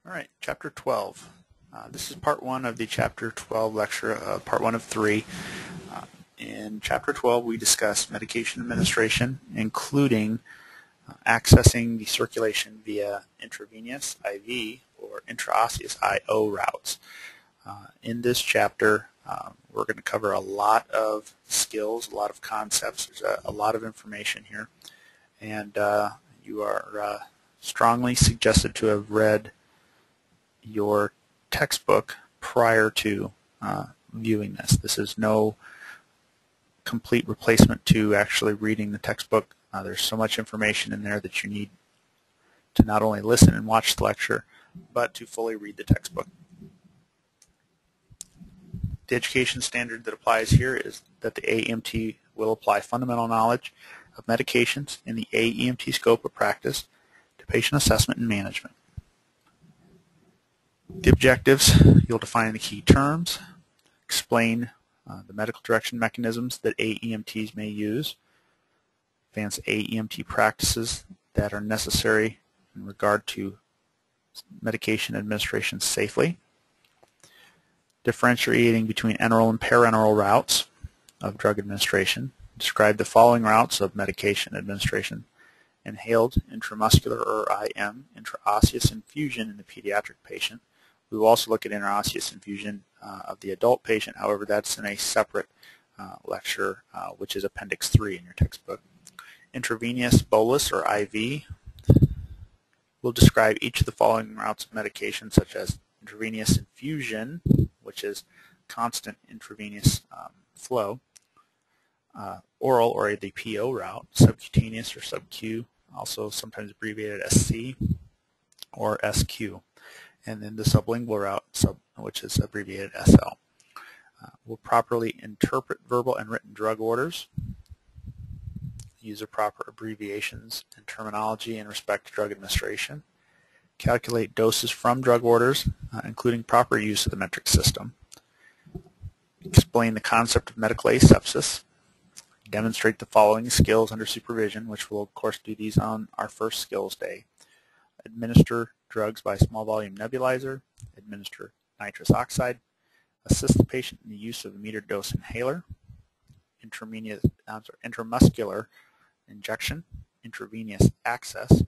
All right, Chapter 12. This is part 1 of the Chapter 12 lecture, part 1 of 3. In Chapter 12, we discuss medication administration, including accessing the circulation via intravenous IV or intraosseous IO routes. In this chapter, we're going to cover a lot of skills, a lot of concepts. There's a lot of information here, and you are strongly suggested to have read your textbook prior to viewing this. This is no complete replacement to actually reading the textbook. There's so much information in there that you need to not only listen and watch the lecture, but to fully read the textbook. The education standard that applies here is that the AEMT will apply fundamental knowledge of medications in the AEMT scope of practice to patient assessment and management. The objectives, you'll define the key terms, explain the medical direction mechanisms that AEMTs may use, advance AEMT practices that are necessary in regard to medication administration safely, differentiating between enteral and parenteral routes of drug administration, describe the following routes of medication administration: inhaled, intramuscular or IM, intraosseous infusion in the pediatric patient. We will also look at intraosseous infusion of the adult patient. However, that's in a separate lecture, which is Appendix 3 in your textbook. Intravenous bolus or IV will describe each of the following routes of medication, such as intravenous infusion, which is constant intravenous flow, oral or the PO route, subcutaneous or sub-Q, also sometimes abbreviated SC or SQ, and then the sublingual route, which is abbreviated SL. Will properly interpret verbal and written drug orders, use of proper abbreviations and terminology in respect to drug administration, calculate doses from drug orders, including proper use of the metric system, explain the concept of medical asepsis, demonstrate the following skills under supervision, which we'll of course do these on our first skills day: administer drugs by small volume nebulizer, administer nitrous oxide, assist the patient in the use of a metered dose inhaler, intramuscular injection, intravenous access,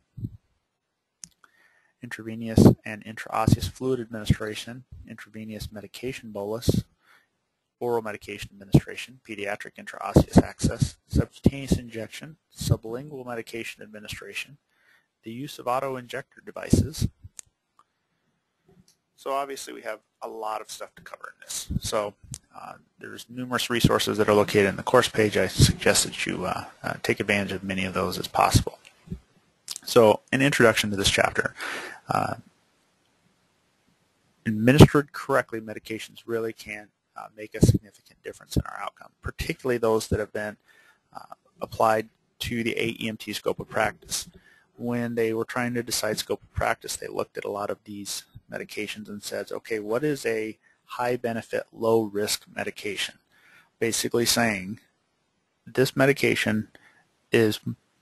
intravenous and intraosseous fluid administration, intravenous medication bolus, oral medication administration, pediatric intraosseous access, subcutaneous injection, sublingual medication administration, the use of auto-injector devices. So obviously we have a lot of stuff to cover in this. So there's numerous resources that are located in the course page. I suggest that you take advantage of many of those as possible. So an introduction to this chapter. Administered correctly, medications really can make a significant difference in our outcome, particularly those that have been applied to the AEMT scope of practice. When they were trying to decide scope of practice, they looked at a lot of these medications and said, okay, what is a high benefit, low risk medication? Basically saying this medication is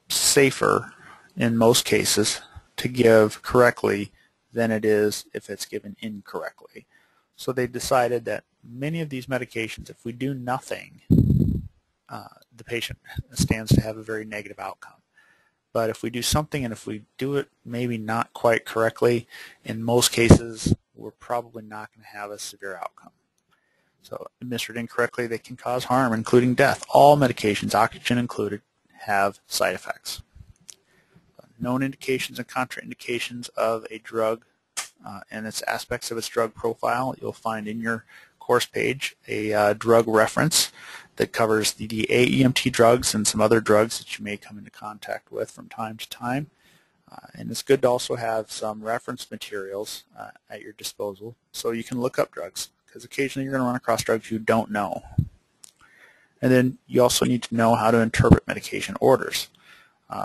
safer in most cases to give correctly than it is if it's given incorrectly. So they decided that many of these medications, if we do nothing, the patient stands to have a very negative outcome. But if we do something, and if we do it maybe not quite correctly, in most cases we're probably not going to have a severe outcome. So administered incorrectly, they can cause harm, including death. All medications, oxygen included, have side effects. Known indications and contraindications of a drug and its aspects of its drug profile, you'll find in your course page a drug reference that covers the AEMT drugs and some other drugs that you may come into contact with from time to time. And it's good to also have some reference materials at your disposal so you can look up drugs, because occasionally you're going to run across drugs you don't know. And then you also need to know how to interpret medication orders.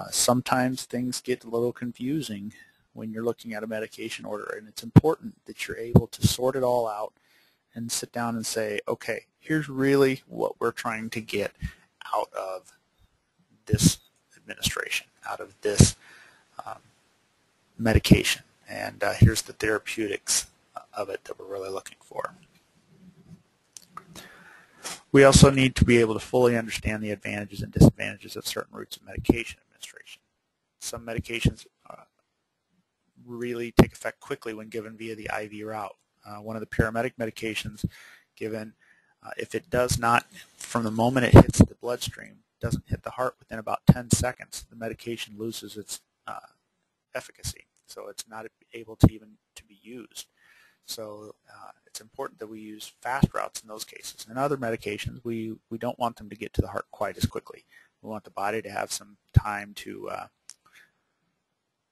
Sometimes things get a little confusing when you're looking at a medication order, and it's important that you're able to sort it all out and sit down and say, okay, here's really what we're trying to get out of this administration, out of this medication. And here's the therapeutics of it that we're really looking for. We also need to be able to fully understand the advantages and disadvantages of certain routes of medication administration. Some medications really take effect quickly when given via the IV route. One of the paramedic medications given, if it does not, from the moment it hits the bloodstream, doesn't hit the heart within about 10 seconds, the medication loses its efficacy. So it's not able to even to be used. So it's important that we use fast routes in those cases. In other medications, we don't want them to get to the heart quite as quickly. We want the body to have some time to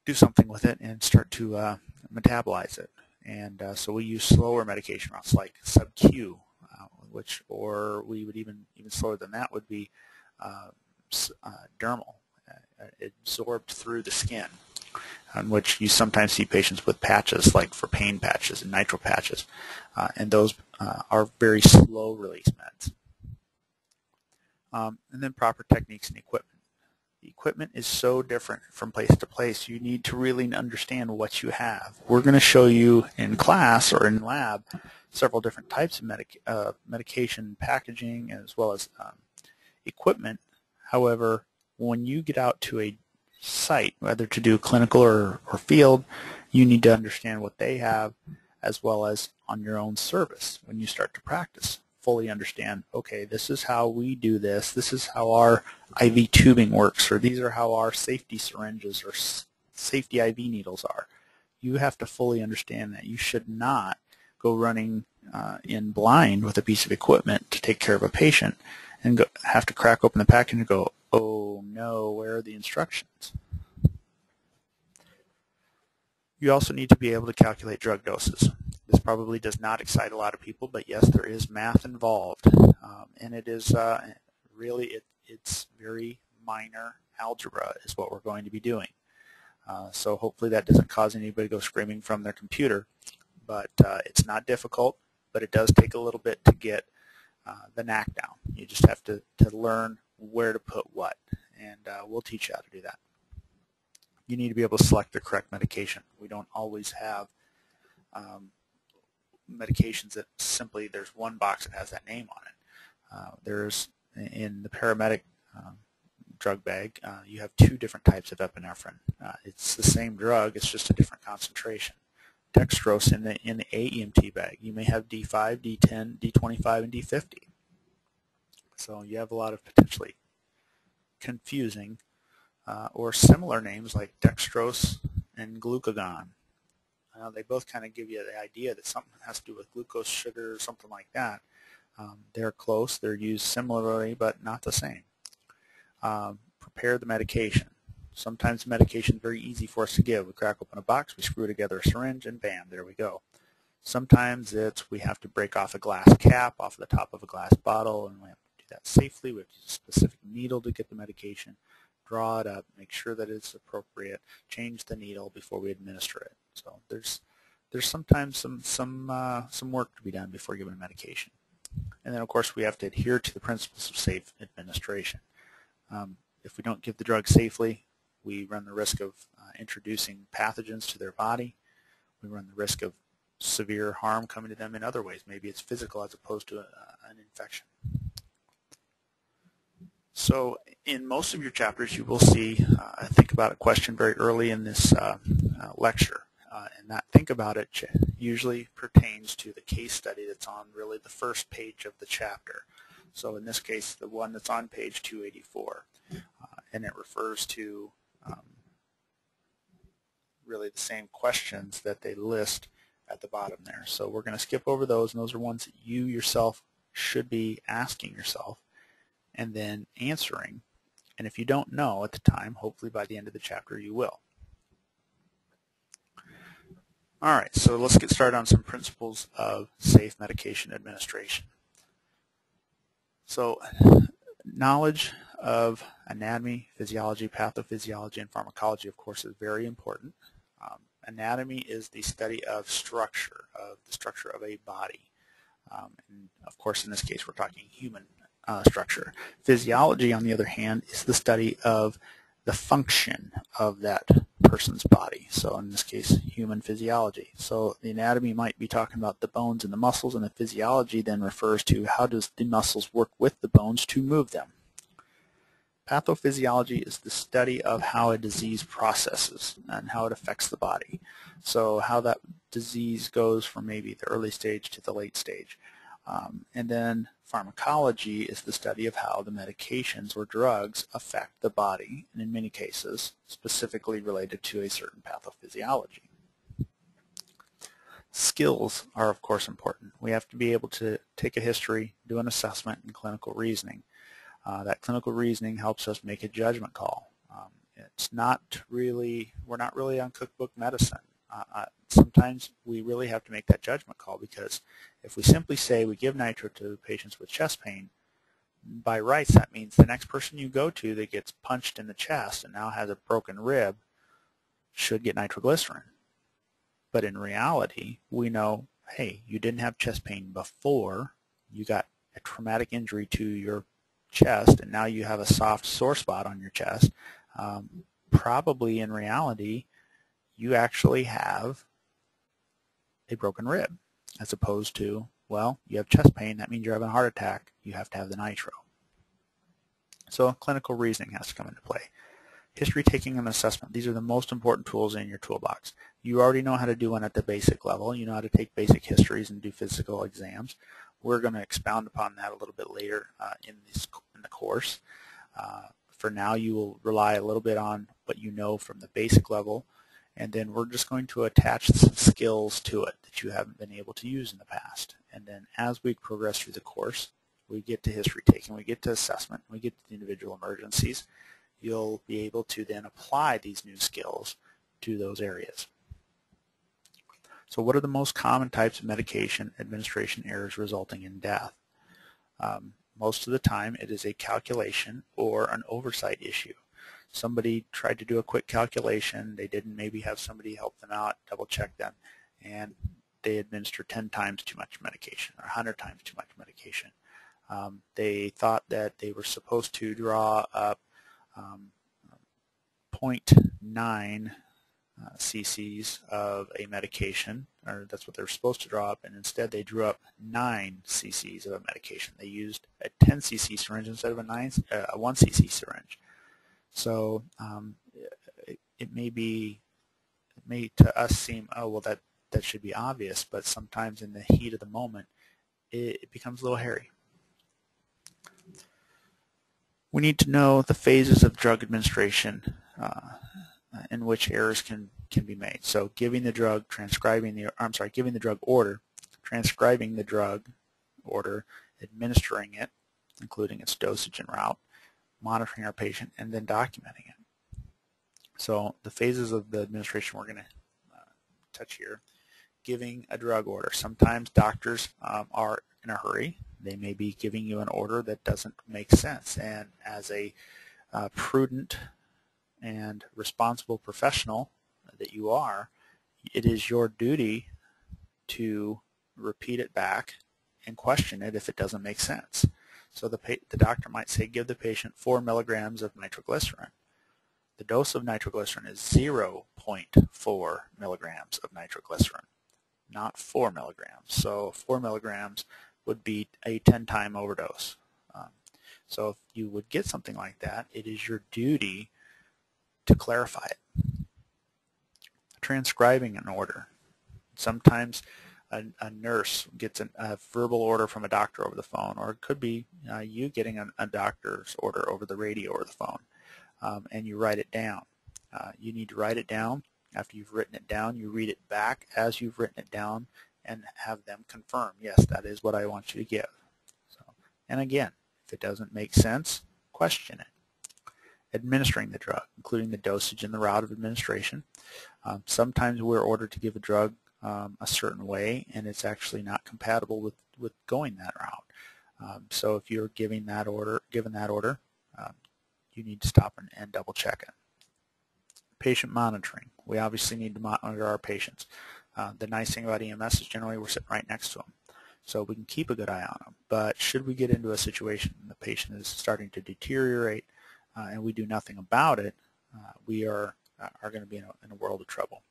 do something with it and start to metabolize it. And so we use slower medication routes like sub-Q, or we would even slower than that would be dermal, absorbed through the skin, on which you sometimes see patients with patches, like for pain patches and nitro patches, and those are very slow release meds. And then proper techniques and equipment. The equipment is so different from place to place. You need to really understand what you have. We're going to show you in class or in lab several different types of medication packaging as well as equipment. However, when you get out to a site, whether to do clinical or field, you need to understand what they have, as well as on your own service when you start to practice. Fully understand, okay, this is how we do this, this is how our IV tubing works, or these are how our safety syringes or safety IV needles are. You have to fully understand that. You should not go running in blind with a piece of equipment to take care of a patient and have to crack open the package and go, oh no, where are the instructions? You also need to be able to calculate drug doses. This probably does not excite a lot of people, but yes, there is math involved, and it is really, it's very minor algebra is what we're going to be doing. So hopefully that doesn't cause anybody to go screaming from their computer, but it's not difficult, but it does take a little bit to get the knack down. You just have to learn where to put what, and we'll teach you how to do that. You need to be able to select the correct medication. We don't always have medications that simply there's one box that has that name on it. There's, in the paramedic drug bag, you have two different types of epinephrine. It's the same drug, it's just a different concentration. Dextrose in the AEMT bag, you may have D5, D10, D25, and D50. So you have a lot of potentially confusing or similar names like dextrose and glucagon. They both kind of give you the idea that something has to do with glucose, sugar, or something like that. They're close, they're used similarly, but not the same. Prepare the medication. Sometimes the medication is very easy for us to give. We crack open a box, we screw together a syringe, and bam, there we go. Sometimes we have to break off a glass cap off the top of a glass bottle, and we have to do that safely. We have to use a specific needle to get the medication, draw it up, make sure that it's appropriate, change the needle before we administer it. So there's sometimes some work to be done before giving a medication. And then, of course, we have to adhere to the principles of safe administration. If we don't give the drug safely, we run the risk of introducing pathogens to their body. We run the risk of severe harm coming to them in other ways. Maybe it's physical as opposed to an infection. So in most of your chapters, you will see think about a question very early in this lecture. And that think about it usually pertains to the case study that's on really the first page of the chapter. So in this case, the one that's on page 284. And it refers to really the same questions that they list at the bottom there. So we're going to skip over those, and those are ones that you yourself should be asking yourself and then answering. And if you don't know at the time, hopefully by the end of the chapter you will. All right, so let's get started on some principles of safe medication administration. So knowledge of anatomy, physiology, pathophysiology, and pharmacology, of course, is very important. Anatomy is the study of the structure of a body. And of course, in this case, we're talking human structure. Physiology, on the other hand, is the study of the function of that person's body. So in this case, human physiology. So the anatomy might be talking about the bones and the muscles, and the physiology then refers to how does the muscles work with the bones to move them. Pathophysiology is the study of how a disease processes and how it affects the body. So how that disease goes from maybe the early stage to the late stage. And then pharmacology is the study of how the medications or drugs affect the body, and in many cases specifically related to a certain pathophysiology. Skills are of course important. We have to be able to take a history, do an assessment, and clinical reasoning. That clinical reasoning helps us make a judgment call. It's not really, we're not really on cookbook medicine. Sometimes we really have to make that judgment call, because if we simply say we give nitro to patients with chest pain, by rights that means the next person you go to that gets punched in the chest and now has a broken rib should get nitroglycerin. But in reality, we know, hey, you didn't have chest pain before, you got a traumatic injury to your chest, and now you have a soft sore spot on your chest. Probably in reality, you actually have a broken rib, as opposed to, well, you have chest pain, that means you're having a heart attack, you have to have the nitro. So clinical reasoning has to come into play. History taking and assessment, these are the most important tools in your toolbox. You already know how to do one at the basic level. You know how to take basic histories and do physical exams. We're going to expound upon that a little bit later in the course. For now, you will rely a little bit on what you know from the basic level, and then we're just going to attach some skills to it that you haven't been able to use in the past. And then as we progress through the course, we get to history taking, we get to assessment, we get to the individual emergencies. You'll be able to then apply these new skills to those areas. So what are the most common types of medication administration errors resulting in death? Most of the time it is a calculation or an oversight issue. Somebody tried to do a quick calculation, they didn't maybe have somebody help them out, double check them, and they administered 10 times too much medication or 100 times too much medication. They thought that they were supposed to draw up 0.9 cc's of a medication, or that's what they're supposed to draw up, and instead they drew up 9 cc's of a medication. They used a 10 cc syringe instead of a 1 cc syringe. So it may to us seem, oh well, that should be obvious, but sometimes in the heat of the moment it becomes a little hairy. We need to know the phases of drug administration in which errors can be made. So giving the drug, giving the drug order, transcribing the drug order, administering it, including its dosage and route, monitoring our patient, and then documenting it. So the phases of the administration we're going to touch here. Giving a drug order. Sometimes doctors are in a hurry. They may be giving you an order that doesn't make sense, and as a prudent and responsible professional that you are, it is your duty to repeat it back and question it if it doesn't make sense. So the doctor might say, give the patient 4 milligrams of nitroglycerin. The dose of nitroglycerin is 0.4 milligrams of nitroglycerin, not 4 milligrams. So 4 milligrams would be a 10-time overdose. So if you would get something like that, it is your duty to clarify it. Transcribing an order. Sometimes a nurse gets a verbal order from a doctor over the phone, or it could be you getting a doctor's order over the radio or the phone, and you write it down. You need to write it down. After you've written it down, you read it back as you've written it down and have them confirm, yes, that is what I want you to give. So, and again, if it doesn't make sense, question it. Administering the drug, including the dosage and the route of administration. Sometimes we're ordered to give a drug a certain way, and it's actually not compatible with going that route. So if you're given that order, you need to stop and double check it. Patient monitoring. We obviously need to monitor our patients. The nice thing about EMS is generally we're sitting right next to them, so we can keep a good eye on them. But should we get into a situation and the patient is starting to deteriorate and we do nothing about it, we are are going to be in a world of trouble.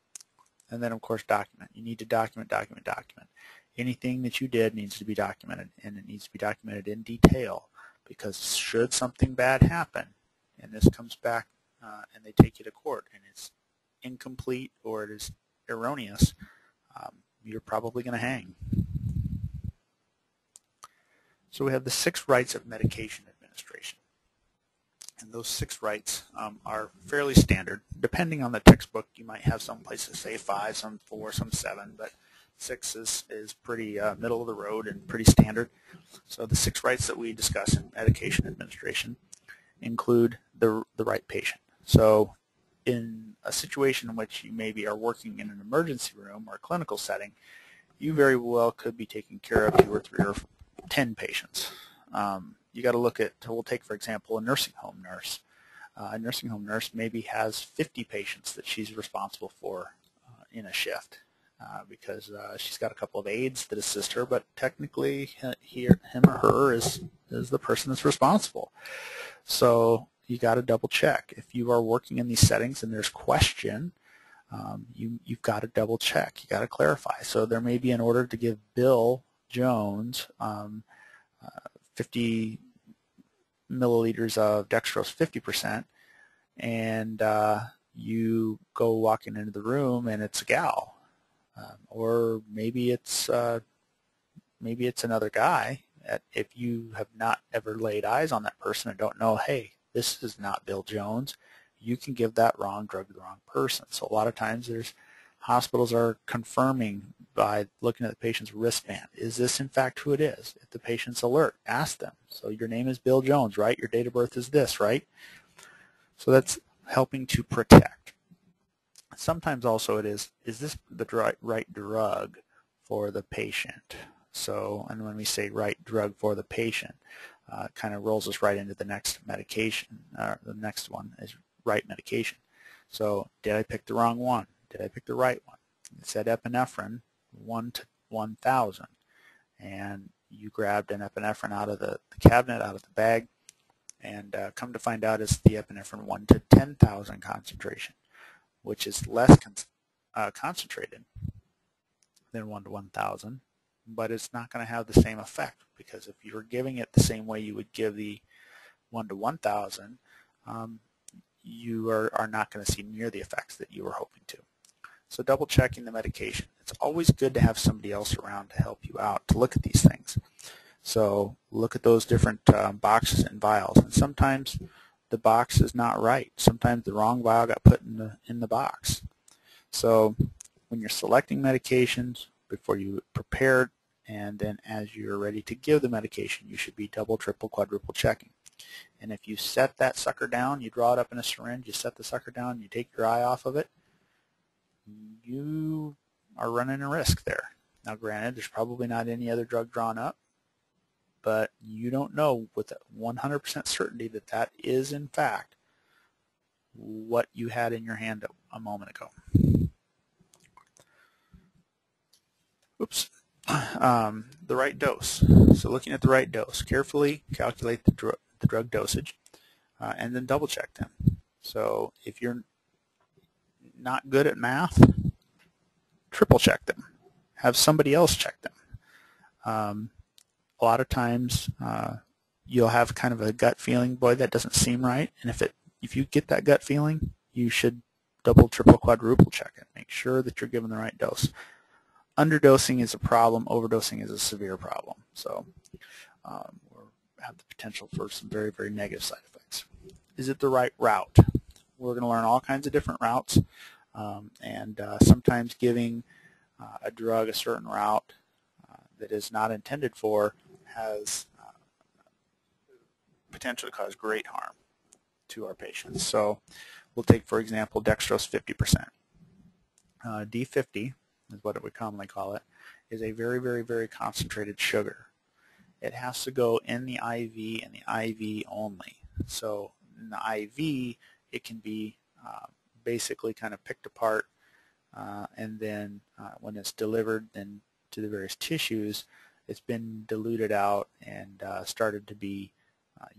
And then, of course, document. You need to document. Anything that you did needs to be documented, and it needs to be documented in detail, because should something bad happen, and this comes back and they take you to court, and it's incomplete or it is erroneous, you're probably going to hang. So we have the 6 rights of medication administration. And those 6 rights are fairly standard. Depending on the textbook, you might have some places say 5, some 4, some 7, but 6 is pretty middle of the road and pretty standard. So the 6 rights that we discuss in medication administration include the right patient. So in a situation in which you maybe are working in an emergency room or a clinical setting, you very well could be taking care of 2 or 3 or 10 patients. You got to look at, we'll take for example a nursing home nurse. A nursing home nurse maybe has 50 patients that she's responsible for in a shift because she's got a couple of aides that assist her, but technically him or her is the person that's responsible. So you got to double check. If you are working in these settings and there's question, you've got to double check. You got to clarify. So there may be an order to give Bill Jones 50 milliliters of dextrose 50%, and you go walking into the room and it's a gal, or maybe it's another guy. If you have not ever laid eyes on that person and don't know, hey, this is not Bill Jones, you can give that wrong drug to the wrong person. So a lot of times hospitals are confirming by looking at the patient's wristband. Is this in fact who it is? If the patient's alert, ask them. So your name is Bill Jones, right? Your date of birth is this, right? So that's helping to protect. Sometimes also it is this the right drug for the patient? So, and when we say right drug for the patient, it kind of rolls us right into the next medication. The next one is right medication. So did I pick the wrong one? Did I pick the right one? It said epinephrine 1 to 1,000, and you grabbed an epinephrine out of the cabinet, out of the bag, and come to find out it's the epinephrine 1 to 10,000 concentration, which is less concentrated than 1 to 1,000, but it's not going to have the same effect, because if you're giving it the same way you would give the 1 to 1,000, you are not going to see near the effects that you were hoping to. So double checking the medication. It's always good to have somebody else around to help you out to look at these things. So look at those different boxes and vials, and sometimes the box is not right. Sometimes the wrong vial got put in the box. So when you're selecting medications, before you prepare, and then as you're ready to give the medication, you should be double, triple, quadruple checking. And if you set that sucker down, you draw it up in a syringe, you set the sucker down, you take your eye off of it, you are running a risk there. Now granted, there's probably not any other drug drawn up, but you don't know with 100% certainty that that is in fact what you had in your hand a moment ago. Oops. The right dose. So looking at the right dose, carefully calculate the drug dosage, and then double check them. So if you're not good at math, triple check them. Have somebody else check them. A lot of times you'll have kind of a gut feeling, boy, that doesn't seem right, and if you get that gut feeling, you should double, triple, quadruple check it. Make sure that you're given the right dose. Underdosing is a problem. Overdosing is a severe problem. So we have the potential for some very, very negative side effects. Is it the right route? We're going to learn all kinds of different routes, and sometimes giving a drug a certain route that is not intended for has potential to cause great harm to our patients. So we'll take, for example, dextrose 50%. D50 is what we commonly call it, is a very, very, very concentrated sugar. It has to go in the IV and the IV only. So in the IV, it can be basically kind of picked apart, and then when it's delivered then to the various tissues, it's been diluted out and started to be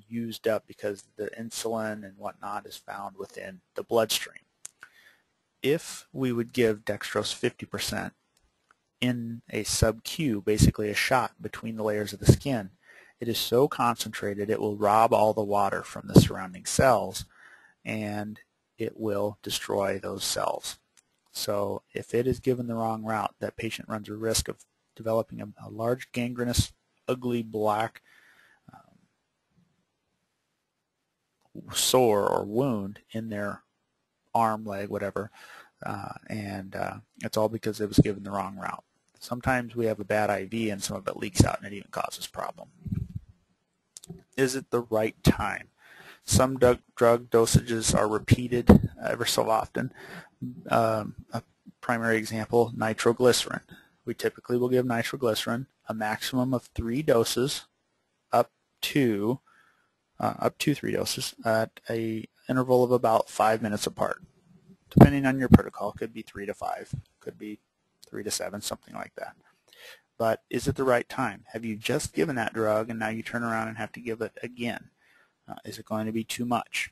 used up because the insulin and whatnot is found within the bloodstream. if we would give dextrose 50% in a sub-Q, basically a shot between the layers of the skin, it is so concentrated it will rob all the water from the surrounding cells and it will destroy those cells. So if it is given the wrong route, that patient runs a risk of developing a large gangrenous, ugly, black sore or wound in their arm, leg, whatever, and it's all because it was given the wrong route. Sometimes we have a bad IV and some of it leaks out and it even causes problem. Is it the right time? Some drug dosages are repeated ever so often. A primary example, nitroglycerin. We typically will give nitroglycerin a maximum of 3 doses up to 3 doses at an interval of about 5 minutes apart. Depending on your protocol, could be 3 to 5, could be 3 to 7, something like that. But is it the right time? Have you just given that drug and now you turn around and have to give it again? Is it going to be too much?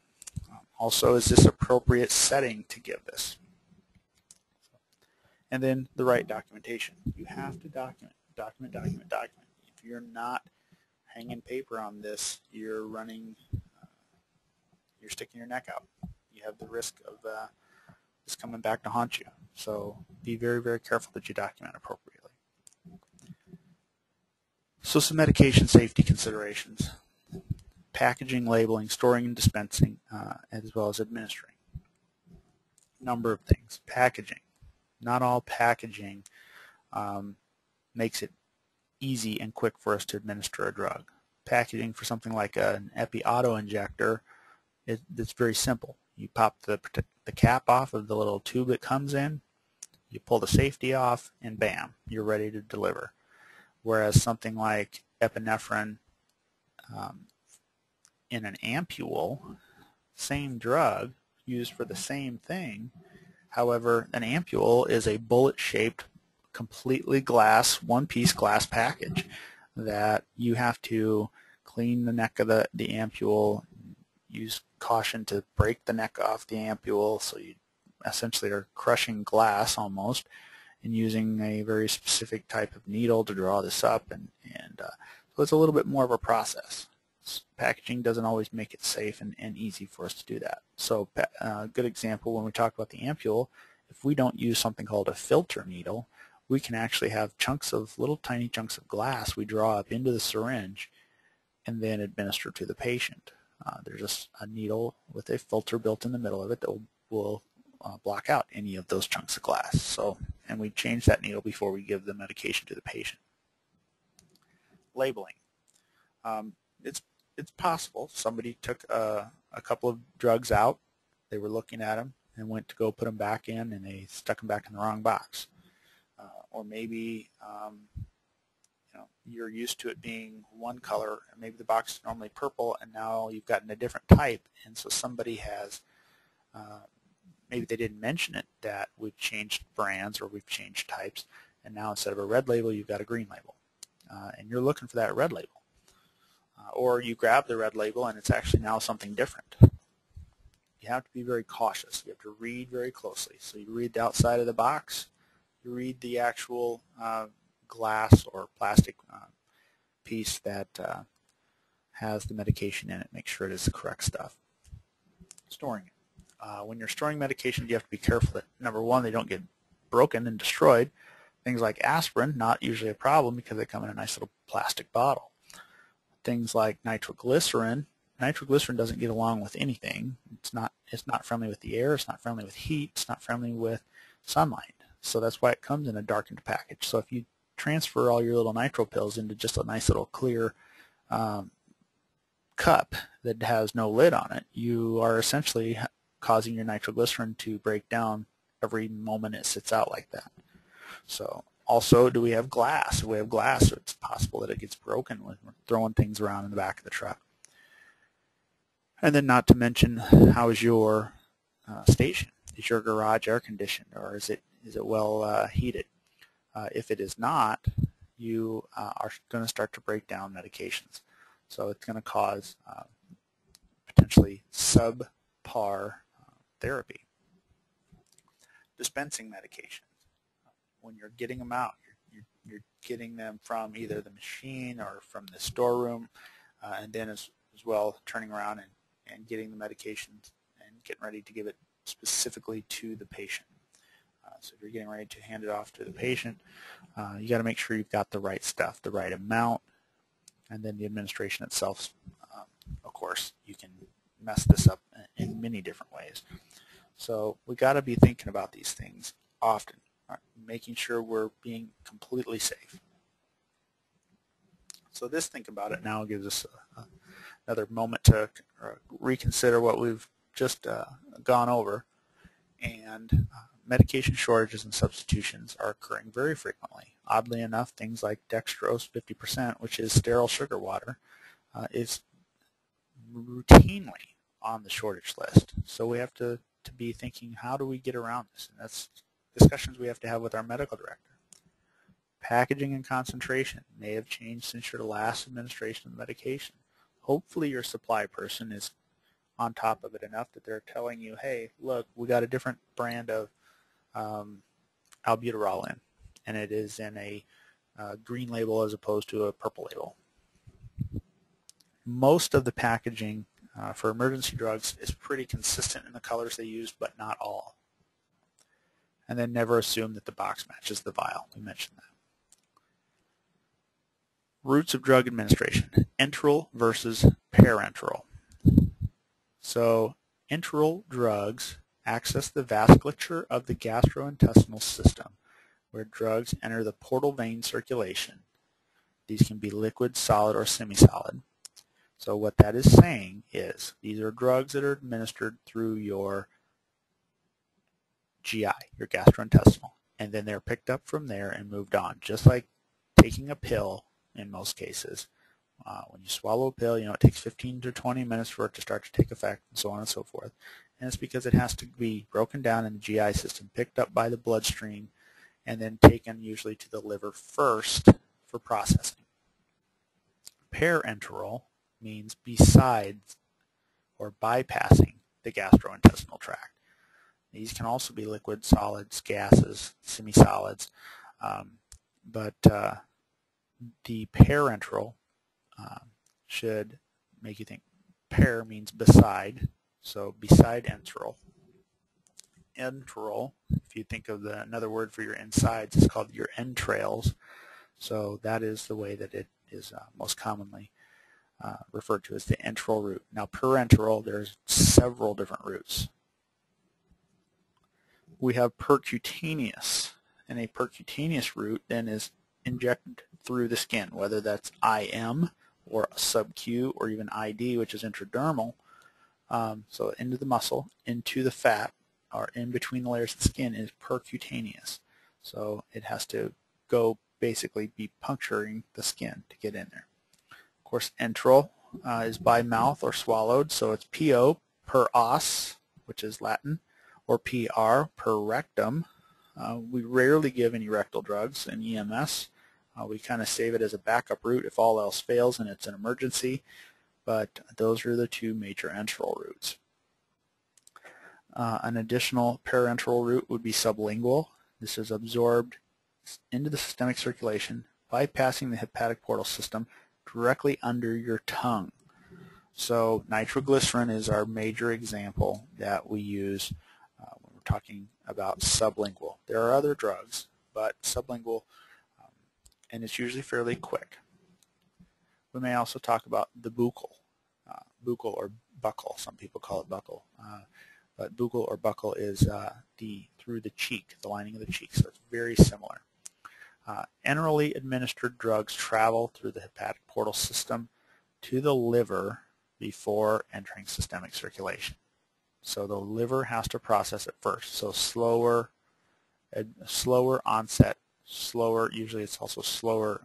Also, is this appropriate setting to give this? And then the right documentation. You have to document. If you're not hanging paper on this, you're sticking your neck out. You have the risk of this coming back to haunt you. So be very, very careful that you document appropriately. So some medication safety considerations. Packaging, labeling, storing and dispensing, as well as administering. Number of things. Packaging. Not all packaging makes it easy and quick for us to administer a drug. Packaging for something like an epi auto-injector, it's very simple. You pop the cap off of the little tube it comes in, you pull the safety off, and bam, you're ready to deliver. Whereas something like epinephrine in an ampule, same drug, used for the same thing. However, an ampule is a bullet-shaped, completely glass, one-piece glass package that you have to clean the neck of the ampule, use caution to break the neck off the ampule, so you essentially are crushing glass almost, and using a very specific type of needle to draw this up, and so it's a little bit more of a process. Packaging doesn't always make it safe and easy for us to do that. So a good example when we talk about the ampule, if we don't use something called a filter needle, we can actually have little tiny chunks of glass we draw up into the syringe and then administer to the patient. There's a needle with a filter built in the middle of it that will block out any of those chunks of glass. So, and we change that needle before we give the medication to the patient. Labeling. It's possible somebody took a couple of drugs out, they were looking at them and went to go put them back in and they stuck them back in the wrong box. Or maybe you're used to it being one color and maybe the box is normally purple and now you've gotten a different type, and so somebody has maybe they didn't mention it that we've changed brands or we've changed types, and now instead of a red label you've got a green label, and you're looking for that red label. Or you grab the red label and it's actually now something different. You have to be very cautious. You have to read very closely. So you read the outside of the box, you read the actual glass or plastic piece that has the medication in it. Make sure it is the correct stuff. Storing it. When you're storing medications, you have to be careful that, number one, they don't get broken and destroyed. Things like aspirin, not usually a problem because they come in a nice little plastic bottle. Things like nitroglycerin doesn't get along with anything. It's not friendly with the air, it's not friendly with heat, it's not friendly with sunlight. So that's why it comes in a darkened package. So if you transfer all your little nitro pills into just a nice little clear cup that has no lid on it, you are essentially causing your nitroglycerin to break down every moment it sits out like that. So also, do we have glass? If we have glass, it's possible that it gets broken when we're throwing things around in the back of the truck. And then not to mention, how is your station? Is your garage air conditioned, or is it well heated? If it is not, you are going to start to break down medications. So it's going to cause potentially subpar therapy. dispensing medications. When you're getting them out, you're getting them from either the machine or from the storeroom, and then as well turning around and getting the medications and getting ready to give it specifically to the patient. So if you're getting ready to hand it off to the patient, you got to make sure you've got the right stuff, the right amount, and then the administration itself. Of course, you can mess this up in many different ways. So we got to be thinking about these things often, making sure we're being completely safe. So this Think About It Now gives us another moment to reconsider what we've just gone over. And medication shortages and substitutions are occurring very frequently. Oddly enough, things like dextrose 50%, which is sterile sugar water, is routinely on the shortage list. So we have to be thinking, how do we get around this? And that's discussions we have to have with our medical director. Packaging and concentration may have changed since your last administration of the medication. Hopefully your supply person is on top of it enough that they're telling you, hey, look, we got a different brand of albuterol in, and it is in a green label as opposed to a purple label. Most of the packaging for emergency drugs is pretty consistent in the colors they use, but not all. And then never assume that the box matches the vial. We mentioned that. Routes of drug administration, enteral versus parenteral. So enteral drugs access the vasculature of the gastrointestinal system, where drugs enter the portal vein circulation. These can be liquid, solid, or semi-solid. So what that is saying is these are drugs that are administered through your GI, your gastrointestinal, and then they're picked up from there and moved on, just like taking a pill in most cases. When you swallow a pill, it takes 15 to 20 minutes for it to start to take effect, and so on and so forth. And it's because it has to be broken down in the GI system, picked up by the bloodstream, and then taken usually to the liver first for processing. Parenteral means besides or bypassing the gastrointestinal tract. These can also be liquid, solids, gases, semi-solids, but the parenteral should make you think. Par means beside, so beside enteral. Enteral, if you think of another word for your insides, it's called your entrails. So that is the way that it is most commonly referred to as the enteral route. Now parenteral, there's several different routes. We have percutaneous, and a percutaneous route then is injected through the skin, whether that's IM or sub-Q or even ID, which is intradermal, so into the muscle, into the fat, or in between the layers of the skin is percutaneous. So it has to go basically be puncturing the skin to get in there. Of course, enteral is by mouth or swallowed, so it's PO, per os, which is Latin, or PR, per rectum. We rarely give any rectal drugs in EMS. We kind of save it as a backup route if all else fails and it's an emergency, but those are the two major enteral routes. An additional parenteral route would be sublingual. This is absorbed into the systemic circulation, bypassing the hepatic portal system directly under your tongue. So nitroglycerin is our major example that we use when we're talking about sublingual. There are other drugs, but sublingual, and it's usually fairly quick. We may also talk about the buccal, buccal or buccal. Some people call it buccal, but buccal or buccal is through the cheek, the lining of the cheek. So it's very similar. Enterally administered drugs travel through the hepatic portal system to the liver before entering systemic circulation. So the liver has to process it first. So slower onset, usually it's also slower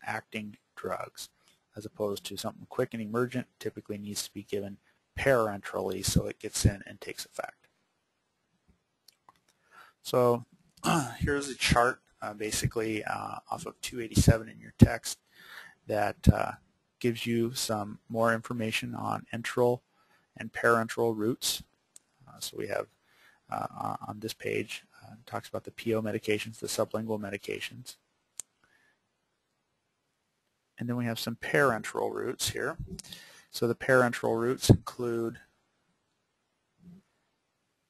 acting drugs, as opposed to something quick and emergent, typically needs to be given parenterally so it gets in and takes effect. So here's a chart basically off of 287 in your text that gives you some more information on enteral and parenteral routes. So we have on this page. It talks about the PO medications, the sublingual medications. And then we have some parenteral routes here. So the parenteral routes include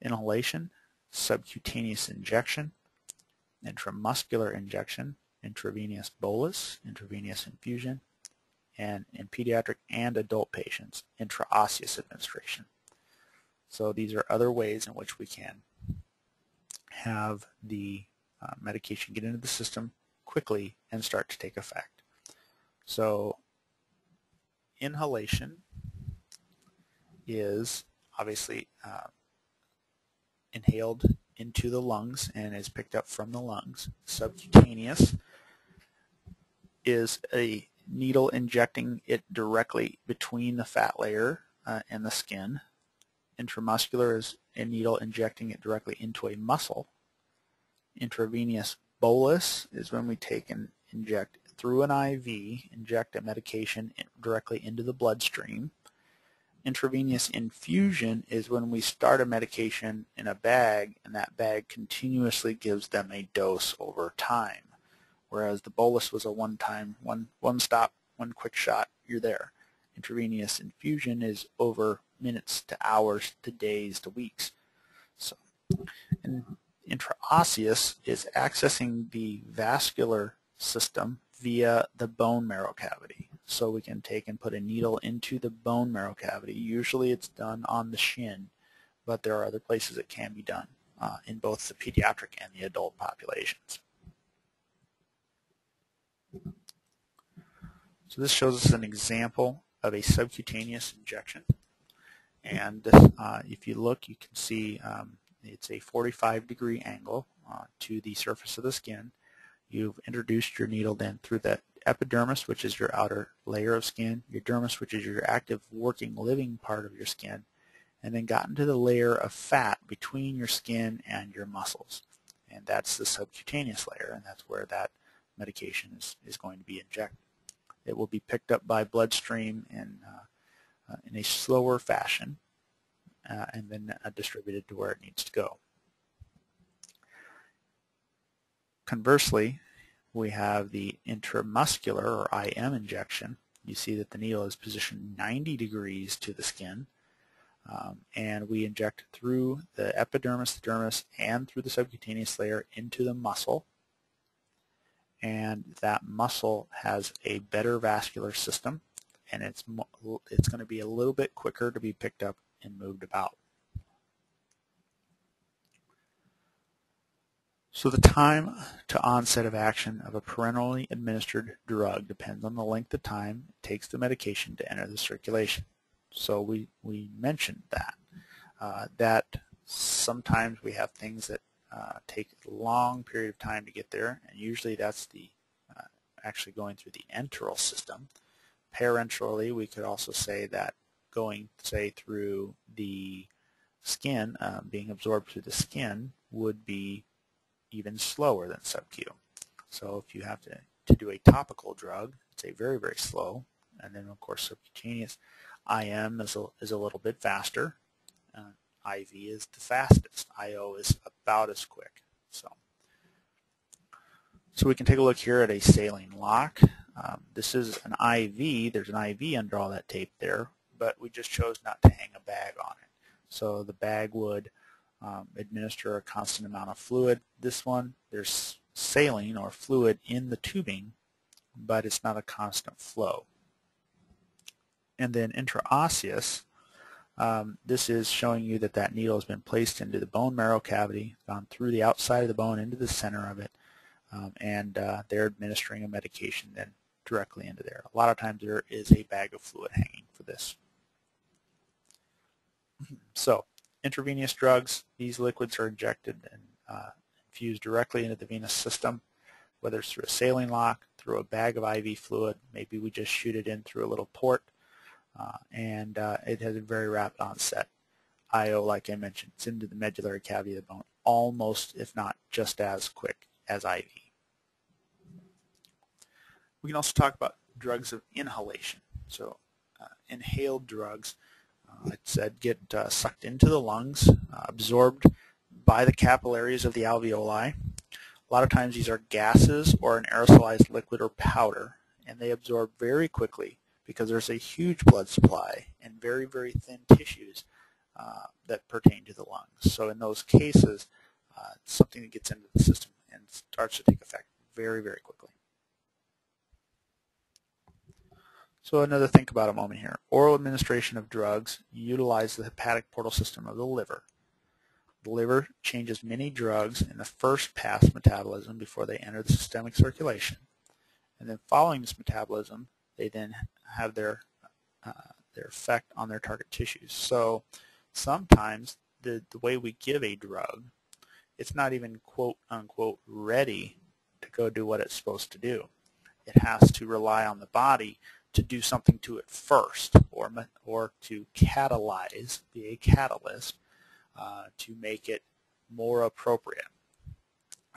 inhalation, subcutaneous injection, intramuscular injection, intravenous bolus, intravenous infusion, and in pediatric and adult patients, intraosseous administration. So these are other ways in which we can have the medication get into the system quickly and start to take effect. So inhalation is obviously inhaled into the lungs and is picked up from the lungs. Subcutaneous is a needle injecting it directly between the fat layer and the skin. Intramuscular is a needle injecting it directly into a muscle. Intravenous bolus is when we take and inject through an IV, inject a medication directly into the bloodstream. Intravenous infusion is when we start a medication in a bag and that bag continuously gives them a dose over time. Whereas the bolus was a one-time, one stop, one quick shot, you're there. Intravenous infusion is over minutes to hours to days to weeks. So, and intraosseous is accessing the vascular system via the bone marrow cavity. So we can take and put a needle into the bone marrow cavity. Usually it's done on the shin, but there are other places it can be done in both the pediatric and the adult populations. So this shows us an example of a subcutaneous injection. And if you look, you can see it's a 45-degree angle to the surface of the skin. You've introduced your needle then through that epidermis, which is your outer layer of skin, your dermis, which is your active working living part of your skin, and then gotten to the layer of fat between your skin and your muscles. And that's the subcutaneous layer, and that's where that medication is going to be injected. It will be picked up by bloodstream in a slower fashion and then distributed to where it needs to go. Conversely, we have the intramuscular or IM injection. You see that the needle is positioned 90 degrees to the skin, and we inject through the epidermis, the dermis, and through the subcutaneous layer into the muscle. And that muscle has a better vascular system, and it's going to be a little bit quicker to be picked up and moved about. So the time to onset of action of a parenterally administered drug depends on the length of time it takes the medication to enter the circulation. So we mentioned that sometimes we have things that take a long period of time to get there, and usually that's the actually going through the enteral system. Parenterally, we could also say that going, say, through the skin, being absorbed through the skin, would be even slower than sub-Q. So if you have to do a topical drug, it's a very, very slow. And then, of course, subcutaneous IM is a little bit faster. IV is the fastest. IO is about as quick. So we can take a look here at a saline lock. This is an IV. There's an IV under all that tape there, but we just chose not to hang a bag on it. So the bag would administer a constant amount of fluid. This one, there's saline or fluid in the tubing, but it's not a constant flow. And then intraosseous, this is showing you that that needle has been placed into the bone marrow cavity, gone through the outside of the bone into the center of it, and they're administering a medication then directly into there. A lot of times there is a bag of fluid hanging for this. So intravenous drugs, these liquids are injected and infused directly into the venous system, whether it's through a saline lock, through a bag of IV fluid. Maybe we just shoot it in through a little port, and it has a very rapid onset. IO, like I mentioned, it's into the medullary cavity of the bone, almost, if not just as quick as IV. We can also talk about drugs of inhalation. So inhaled drugs, like I said, get sucked into the lungs, absorbed by the capillaries of the alveoli. A lot of times these are gases or an aerosolized liquid or powder, and they absorb very quickly because there's a huge blood supply and very, very thin tissues that pertain to the lungs. So in those cases, it's something that gets into the system and starts to take effect very, very quickly. So another think about a moment here. Oral administration of drugs utilize the hepatic portal system of the liver. The liver changes many drugs in the first pass metabolism before they enter the systemic circulation. And then following this metabolism, they then have their effect on their target tissues. So sometimes the way we give a drug, it's not even quote unquote ready to go do what it's supposed to do. It has to rely on the body to do something to it first, or to catalyze, be a catalyst, to make it more appropriate.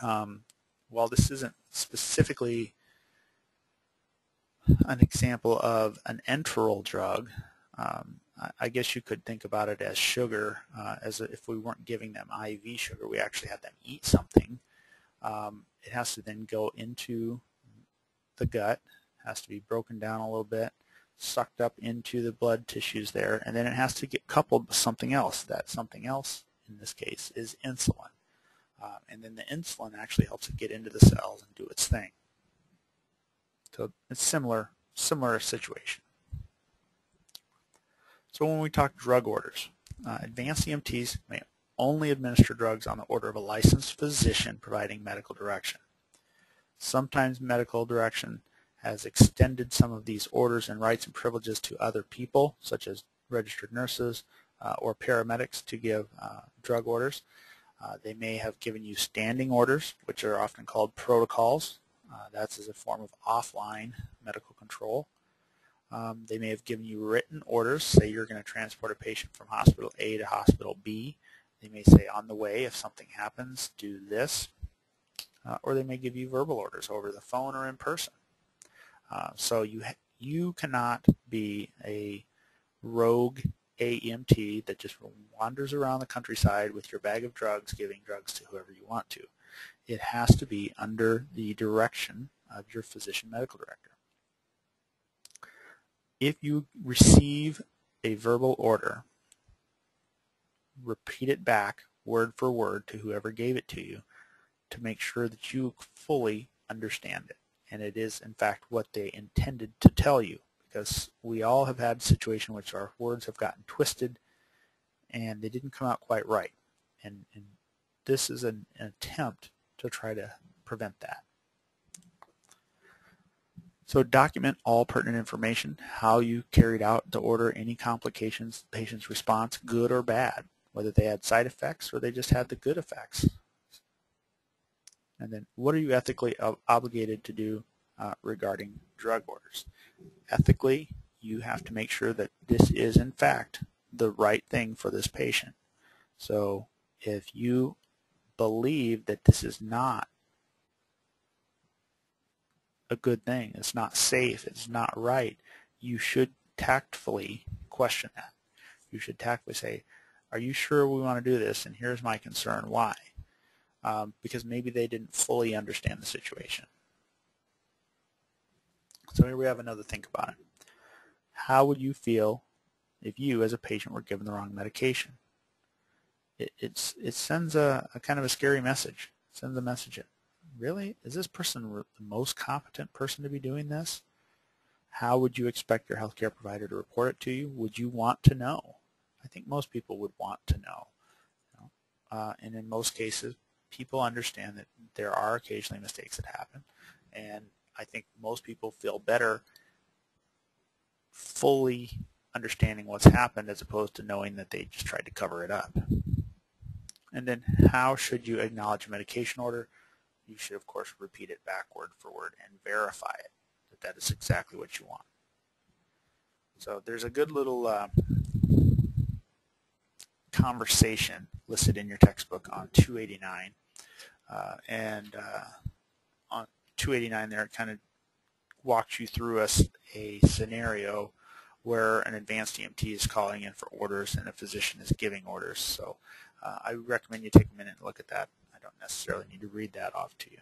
While this isn't specifically an example of an enteral drug, I guess you could think about it as sugar, if we weren't giving them IV sugar, we actually had them eat something. It has to then go into the gut, has to be broken down a little bit, sucked up into the blood tissues there, and then it has to get coupled with something else. That something else, in this case, is insulin. And then the insulin actually helps it get into the cells and do its thing. So it's similar situation. So when we talk drug orders, advanced EMTs may only administer drugs on the order of a licensed physician providing medical direction. Sometimes medical direction has extended some of these orders and rights and privileges to other people, such as registered nurses or paramedics, to give drug orders. They may have given you standing orders, which are often called protocols. That's as a form of offline medical control. They may have given you written orders, say you're going to transport a patient from hospital A to hospital B. They may say, on the way, if something happens, do this. Or they may give you verbal orders over the phone or in person. So you cannot be a rogue AEMT that just wanders around the countryside with your bag of drugs, giving drugs to whoever you want to. It has to be under the direction of your physician medical director. If you receive a verbal order, repeat it back word for word to whoever gave it to you to make sure that you fully understand it. And it is, in fact, what they intended to tell you, because we all have had a situation in which our words have gotten twisted and they didn't come out quite right. And this is an attempt to try to prevent that. So document all pertinent information, how you carried out the order, any complications, the patient's response, good or bad, whether they had side effects or they just had the good effects. And then what are you ethically obligated to do regarding drug orders? Ethically, you have to make sure that this is, in fact, the right thing for this patient. So if you believe that this is not a good thing, it's not safe, it's not right, you should tactfully question that. You should tactfully say, are you sure we want to do this? And here's my concern, why? Because maybe they didn't fully understand the situation. So here we have another think about it. How would you feel if you, as a patient, were given the wrong medication? It sends a kind of a scary message. It sends a message in. Really? Is this person the most competent person to be doing this? How would you expect your healthcare provider to report it to you? Would you want to know? I think most people would want to know. And in most cases, people understand that there are occasionally mistakes that happen, and I think most people feel better fully understanding what's happened as opposed to knowing that they just tried to cover it up. And then how should you acknowledge a medication order? You should, of course, repeat it back word for word and verify it, that that is exactly what you want. So there's a good little conversation listed in your textbook on 289. On 289 there, it kind of walks you through a scenario where an advanced EMT is calling in for orders and a physician is giving orders. So I recommend you take a minute and look at that. I don't necessarily need to read that off to you.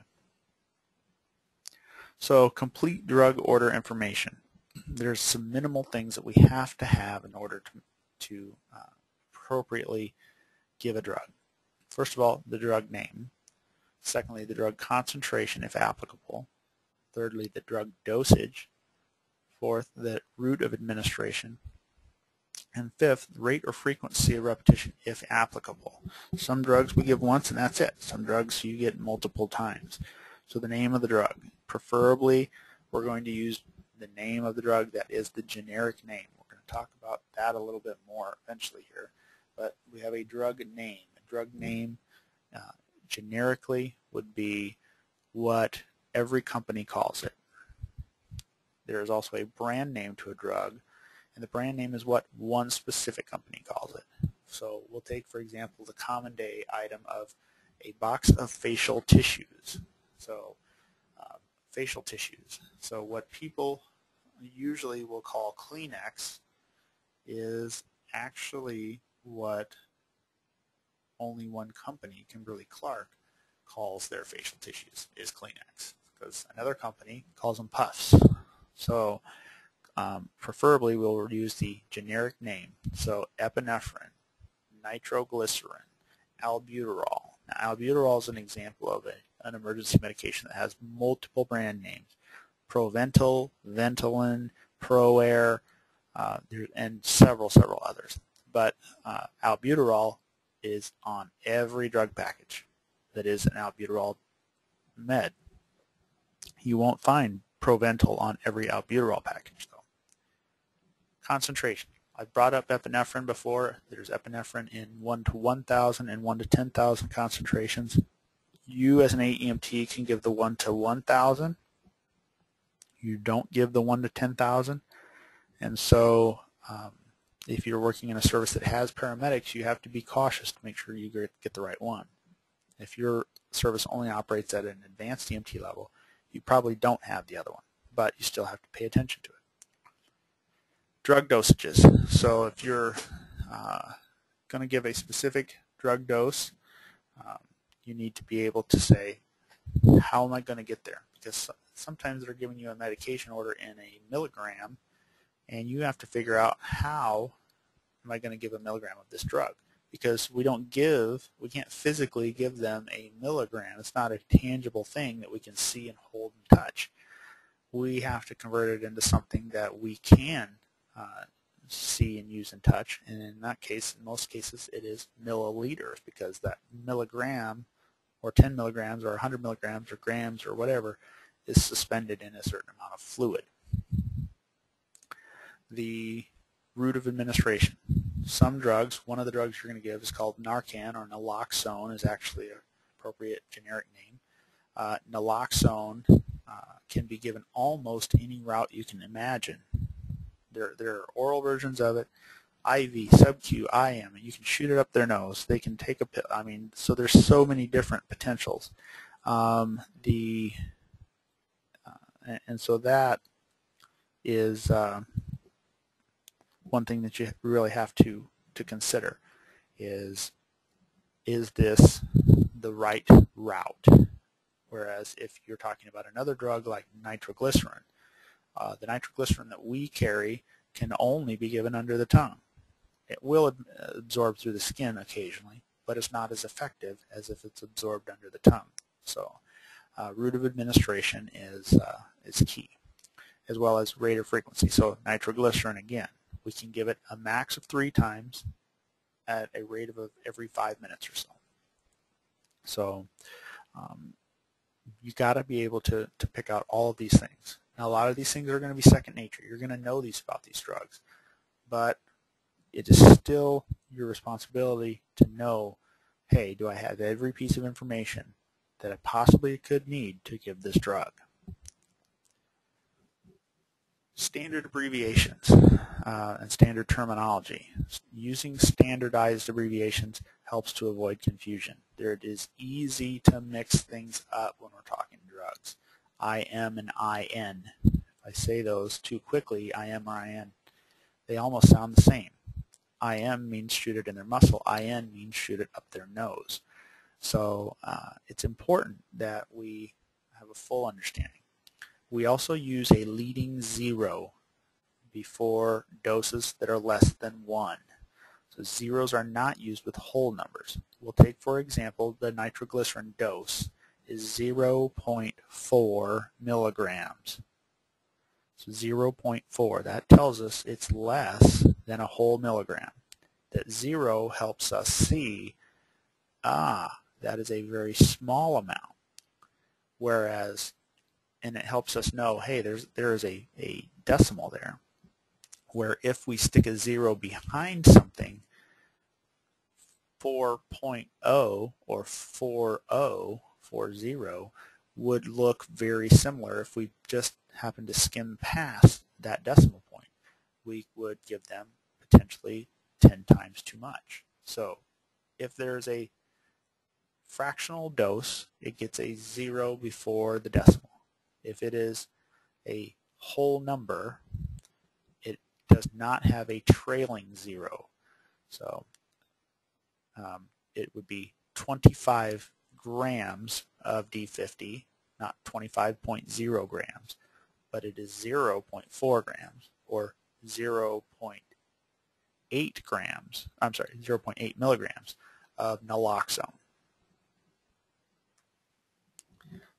So complete drug order information. There's some minimal things that we have to have in order to appropriately give a drug. First of all, the drug name. Secondly, the drug concentration if applicable. Thirdly, the drug dosage. Fourth, the route of administration. And fifth, rate or frequency of repetition if applicable. Some drugs we give once and that's it. Some drugs you get multiple times. So the name of the drug. Preferably, we're going to use the name of the drug that is the generic name. We're going to talk about that a little bit more eventually here. But we have a drug name. A drug name generically would be what every company calls it. There is also a brand name to a drug, and the brand name is what one specific company calls it. So we'll take, for example, the common day item of a box of facial tissues. So facial tissues. So what people usually will call Kleenex is actually what only one company, Kimberly-Clark, calls their facial tissues, is Kleenex, because another company calls them puffs. So preferably we'll use the generic name. So epinephrine, nitroglycerin, albuterol. Now albuterol is an example of an emergency medication that has multiple brand names. Proventil, Ventolin, ProAir, and several others. But albuterol is on every drug package that is an albuterol med. You won't find Proventil on every albuterol package, though. Concentration. I've brought up epinephrine before. There's epinephrine in 1 to 1,000 and 1 to 10,000 concentrations. You, as an AEMT, can give the 1 to 1,000. You don't give the 1 to 10,000. And so if you're working in a service that has paramedics, you have to be cautious to make sure you get the right one. If your service only operates at an advanced EMT level, you probably don't have the other one, but you still have to pay attention to it. Drug dosages. So if you're going to give a specific drug dose, you need to be able to say, how am I going to get there? Because sometimes they're giving you a medication order in a milligram, and you have to figure out how am I going to give a milligram of this drug, because we can't physically give them a milligram. It's not a tangible thing that we can see and hold and touch. We have to convert it into something that we can see and use and touch, and in that case, in most cases, it is milliliters, because that milligram or 10 milligrams or 100 milligrams or grams or whatever is suspended in a certain amount of fluid. The route of administration. Some drugs, one of the drugs you're going to give is called Narcan, or naloxone is actually an appropriate generic name. Naloxone can be given almost any route you can imagine. There are oral versions of it, IV, sub-Q, IM, and you can shoot it up their nose. They can take a pill. I mean, so there's so many different potentials. And so that is one thing that you really have to consider is this the right route? Whereas if you're talking about another drug like nitroglycerin, the nitroglycerin that we carry can only be given under the tongue. It will absorb through the skin occasionally, but it's not as effective as if it's absorbed under the tongue. So route of administration is key, as well as rate or frequency. So nitroglycerin, again, we can give it a max of 3 times at a rate of every 5 minutes or so. So you got to be able to pick out all of these things. Now, a lot of these things are going to be second nature. You're going to know about these drugs, but it is still your responsibility to know, hey, do I have every piece of information that I possibly could need to give this drug? Standard abbreviations and standard terminology. Using standardized abbreviations helps to avoid confusion. It is easy to mix things up when we're talking drugs. IM and IN. If I say those too quickly, IM or IN, they almost sound the same. IM means shoot it in their muscle. IN means shoot it up their nose. So it's important that we have a full understanding. We also use a leading zero before doses that are less than 1. So zeros are not used with whole numbers. We'll take, for example, the nitroglycerin dose is 0.4 milligrams. So 0.4, that tells us it's less than a whole milligram. That 0 helps us see, that is a very small amount. Whereas, and it helps us know, hey, there is a decimal there. Where if we stick a 0 behind something, 4.0 or 40 would look very similar. If we just happen to skim past that decimal point, we would give them potentially 10 times too much. So if there's a fractional dose, it gets a 0 before the decimal. If it is a whole number, it does not have a trailing 0. So it would be 25 grams of D50, not 25.0 grams, but it is 0.4 grams or 0.8 grams, 0.8 milligrams of naloxone.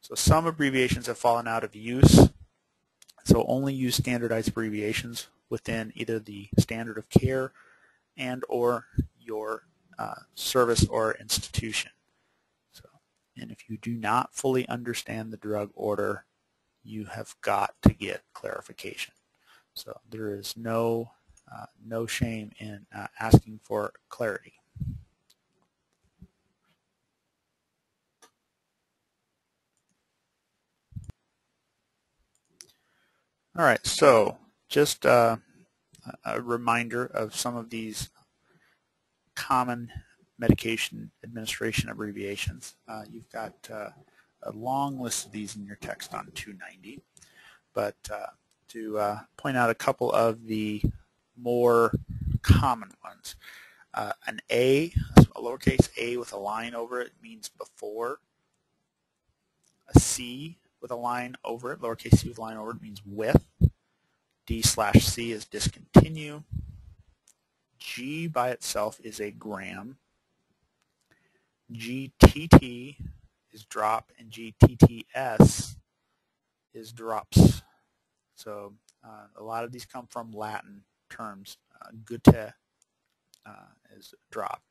So some abbreviations have fallen out of use, so only use standardized abbreviations within either the standard of care and or your service or institution. So, and if you do not fully understand the drug order, you have got to get clarification. So there is no shame in asking for clarity. All right, so just a reminder of some of these common medication administration abbreviations. You've got a long list of these in your text on 290, but to point out a couple of the more common ones. An A, a lowercase a with a line over it, means before. A C with a line over it, lowercase c with a line over it, means with. D/C is discontinue. G by itself is a gram. GTT is drop, and GTTS is drops. So a lot of these come from Latin terms. Gute is drop.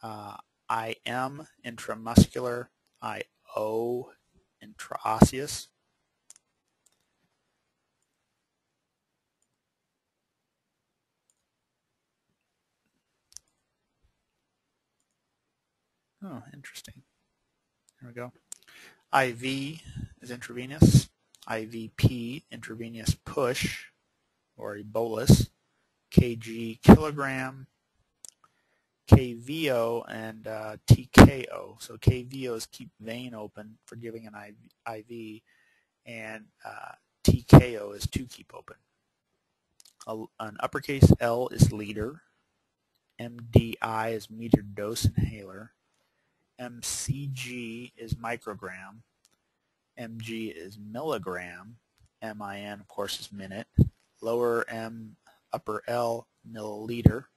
IM, intramuscular. IO, intraosseous. Oh, interesting. There we go. IV is intravenous. IVP, intravenous push or a bolus. kg, kilogram. KVO and TKO. So KVO is keep vein open for giving an IV, and TKO is to keep open. An uppercase L is liter. MDI is meter dose inhaler. MCG is microgram. MG is milligram. MIN, of course, is minute. Lower M, upper L, milliliter.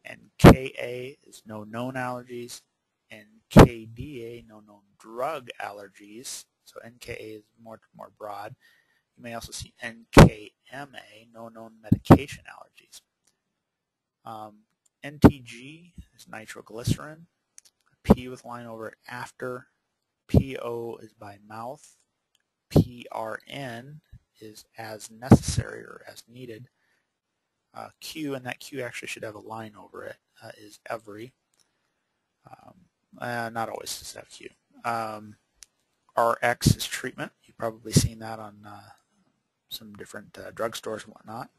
And KA is no known allergies. And KDA, no known drug allergies. So NKA is more broad. You may also see NKMA, no known medication allergies. NTG is nitroglycerin. P with line over it after. PO is by mouth. PRN is as necessary or as needed. Q, and that Q actually should have a line over it, is every. Not always does have Q. RX is treatment. You've probably seen that on some different drugstores and whatnot.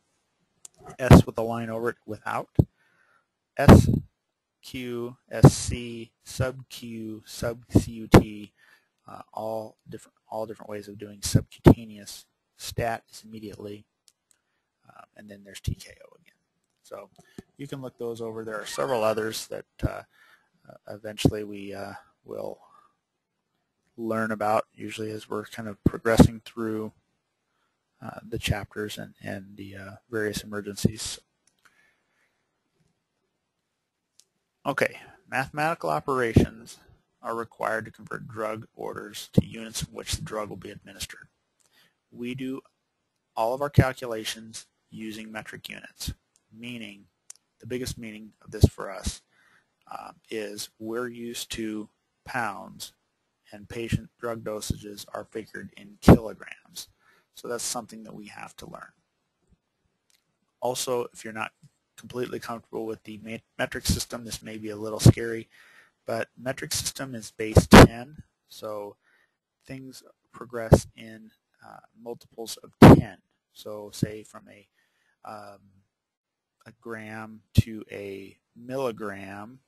S with a line over it without. SQ, SC, sub-Q, sub-CUT, all different ways of doing subcutaneous. Stat is immediately, and then there's TKO again. So you can look those over. There are several others that eventually we will learn about, usually as we're kind of progressing through the chapters and the various emergencies. Okay, mathematical operations are required to convert drug orders to units in which the drug will be administered. We do all of our calculations using metric units, meaning the biggest meaning of this for us is we're used to pounds and patient drug dosages are figured in kilograms. So that's something that we have to learn. Also, if you're not completely comfortable with the metric system, this may be a little scary, but metric system is base 10, so things progress in multiples of 10. So say from a gram to a milligram,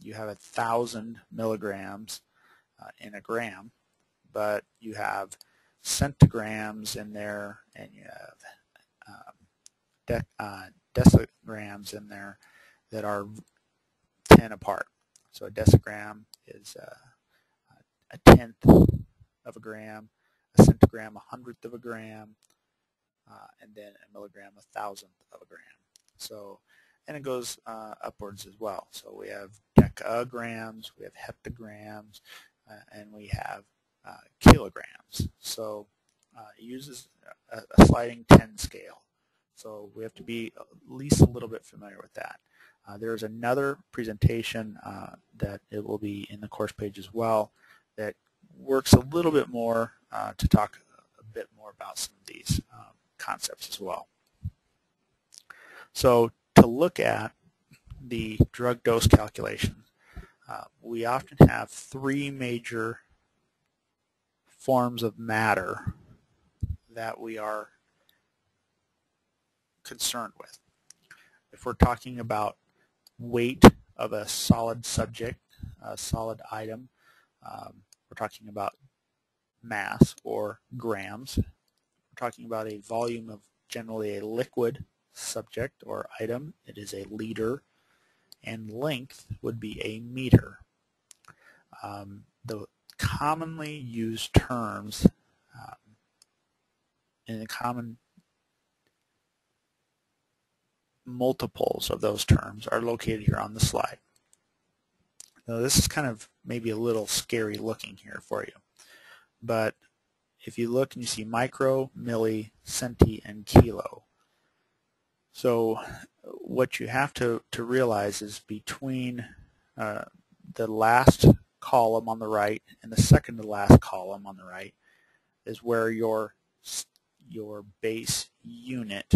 you have 1,000 milligrams in a gram, but you have centigrams in there, and you have decigrams in there that are 10 apart. So a decigram is a tenth of a gram, a centigram a hundredth of a gram, and then a milligram a thousandth of a gram. So, and it goes upwards as well. So we have decagrams, we have heptagrams, and we have kilograms. So it uses a sliding 10 scale. So we have to be at least a little bit familiar with that. There's another presentation that it will be in the course page as well that works a little bit more to talk a bit more about some of these concepts as well. So to look at the drug dose calculation, we often have three major forms of matter that we are concerned with. If we're talking about weight of a solid subject, a solid item, we're talking about mass or grams. We're talking about a volume of generally a liquid subject or item, it is a liter, and length would be a meter. The commonly used terms and the common multiples of those terms are located here on the slide. Now this is kind of maybe a little scary looking here for you, but if you look and you see micro, milli, centi, and kilo. So what you have to realize is between the last column on the right and the second to last column on the right is where your base unit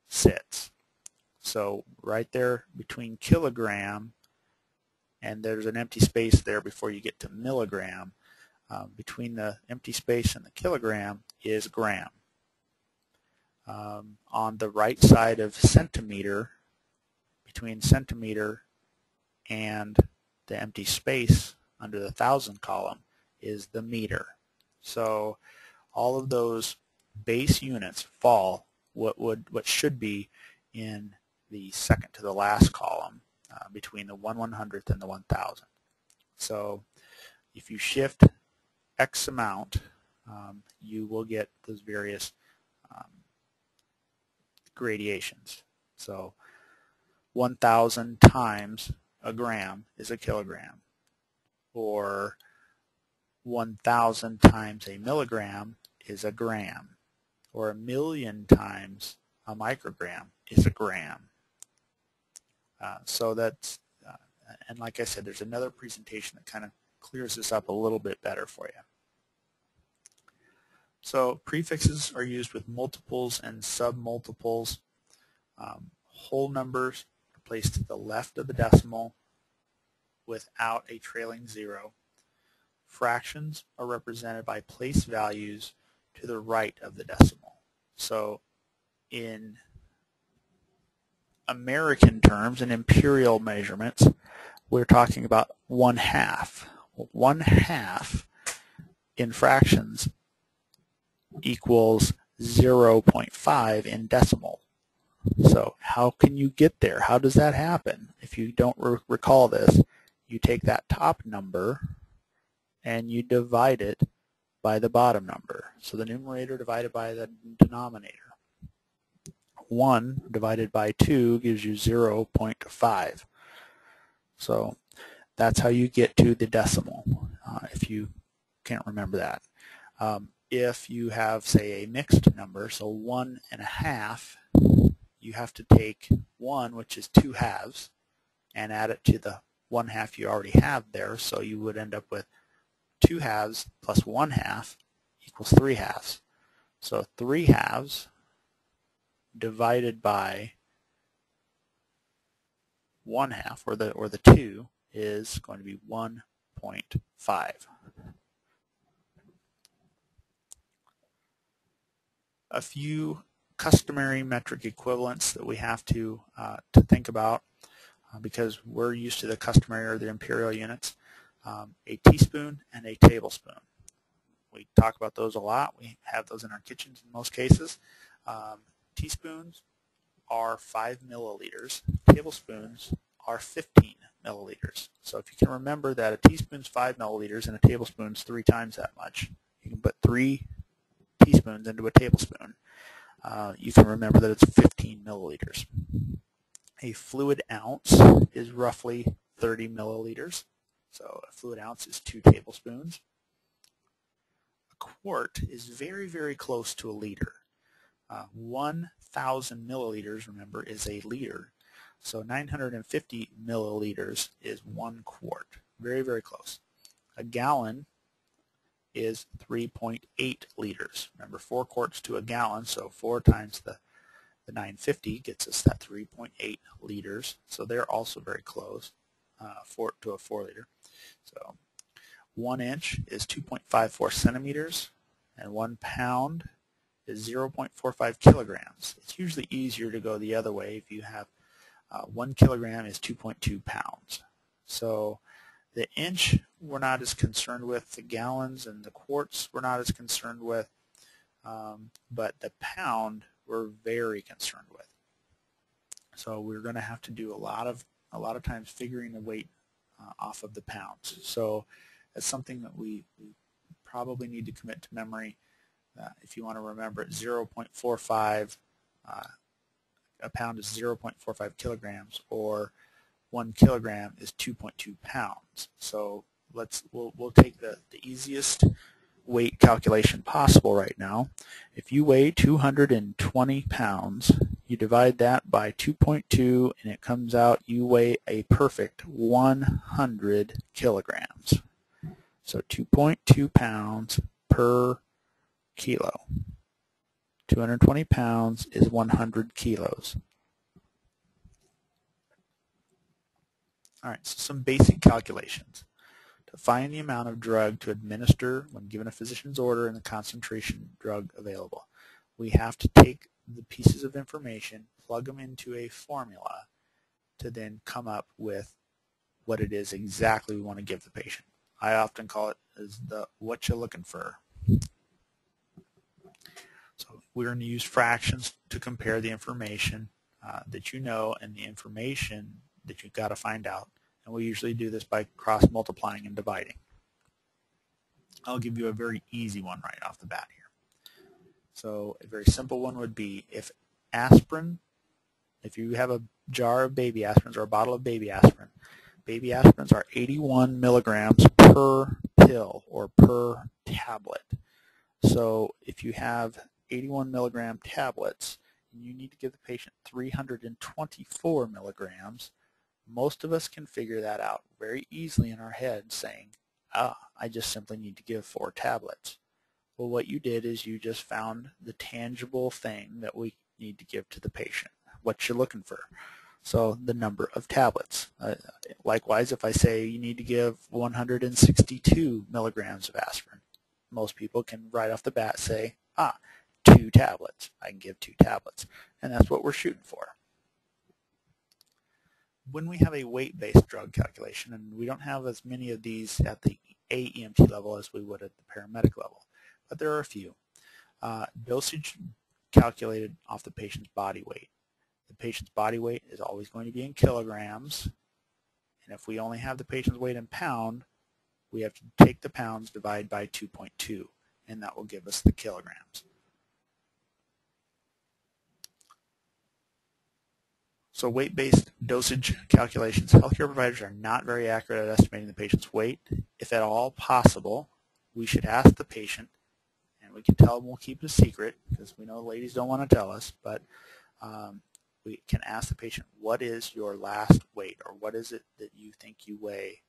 sits. So right there between kilogram, and there's an empty space there before you get to milligram, between the empty space and the kilogram is gram. On the right side of centimeter, between centimeter and the empty space under the thousand column is the meter. So all of those base units fall what should be in the second to the last column between the 1/100th and the 1,000. So if you shift X amount, you will get those various gradations. So 1,000 times a gram is a kilogram, or 1,000 times a milligram is a gram, or 1,000,000 times a microgram is a gram. So that's, and like I said, there's another presentation that kind of clears this up a little bit better for you. So prefixes are used with multiples and submultiples. Whole numbers are placed to the left of the decimal without a trailing zero. Fractions are represented by place values to the right of the decimal. So in American terms and imperial measurements, we're talking about 1/2. 1/2 in fractions equals 0.5 in decimal. So how can you get there? How does that happen? If you don't recall this, you take that top number and you divide it by the bottom number. So the numerator divided by the denominator. 1 divided by 2 gives you 0.5. So that's how you get to the decimal, if you can't remember that. If you have, say, a mixed number, so 1.5, you have to take 1, which is 2 halves, and add it to the 1/2 you already have there, so you would end up with 2 halves plus 1/2 equals 3 halves. So 3 halves divided by 1/2, or the 2, is going to be 1.5. A few customary metric equivalents that we have to think about, because we're used to the customary or the imperial units. A teaspoon and a tablespoon. We talk about those a lot. We have those in our kitchens in most cases. Teaspoons are 5 milliliters. Tablespoons are 15 milliliters. So if you can remember that a teaspoon is 5 milliliters and a tablespoon is 3 times that much, you can put 3 teaspoons into a tablespoon. You can remember that it's 15 milliliters. A fluid ounce is roughly 30 milliliters. So a fluid ounce is 2 tablespoons. A quart is very, very close to a liter. 1,000 milliliters, remember, is a liter. So 950 milliliters is 1 quart. Very, very close. A gallon is 3.8 liters. Remember, 4 quarts to a gallon, so 4 times the 950 gets us that 3.8 liters. So they're also very close to a 4 liter. So 1 inch is 2.54 centimeters, and 1 pound is 0.45 kilograms. It's usually easier to go the other way if you have 1 kilogram is 2.2 pounds. So the inch we're not as concerned with, the gallons and the quarts we're not as concerned with, but the pound we're very concerned with. So we're going to have to do a lot of times figuring the weight off of the pounds. So that's something that we probably need to commit to memory. If you want to remember it, 0.45, a pound is 0.45 kilograms, or 1 kilogram is 2.2 pounds. So we'll take the easiest weight calculation possible right now. If you weigh 220 pounds, you divide that by 2.2, and it comes out you weigh a perfect 100 kilograms. So 2.2 pounds per kilo. 220 pounds is 100 kilos. All right, so some basic calculations. To find the amount of drug to administer when given a physician's order and the concentration drug available, we have to take the pieces of information, plug them into a formula to then come up with what it is exactly we want to give the patient. I often call it as the what you're looking for. So we're going to use fractions to compare the information that you know and the information that you've got to find out. And we usually do this by cross-multiplying and dividing. I'll give you a very easy one right off the bat here. So a very simple one would be if you have a jar of baby aspirins or a bottle of baby aspirins are 81 milligrams per pill or per tablet. So if you have 81 milligram tablets and you need to give the patient 324 milligrams, most of us can figure that out very easily in our head, saying, I just simply need to give 4 tablets. Well, what you did is you just found the tangible thing that we need to give to the patient, what you're looking for. So the number of tablets. Likewise, if I say you need to give 162 milligrams of aspirin, most people can right off the bat say, 2 tablets. I can give 2 tablets. And that's what we're shooting for. When we have a weight-based drug calculation, and we don't have as many of these at the AEMT level as we would at the paramedic level, but there are a few. Dosage calculated off the patient's body weight. The patient's body weight is always going to be in kilograms, and if we only have the patient's weight in pound, we have to take the pounds, divide by 2.2, and that will give us the kilograms. So weight-based dosage calculations, healthcare providers are not very accurate at estimating the patient's weight. If at all possible, we should ask the patient, and we can tell them we'll keep it a secret because we know ladies don't want to tell us, but we can ask the patient, what is your last weight, or what is it that you think you weigh?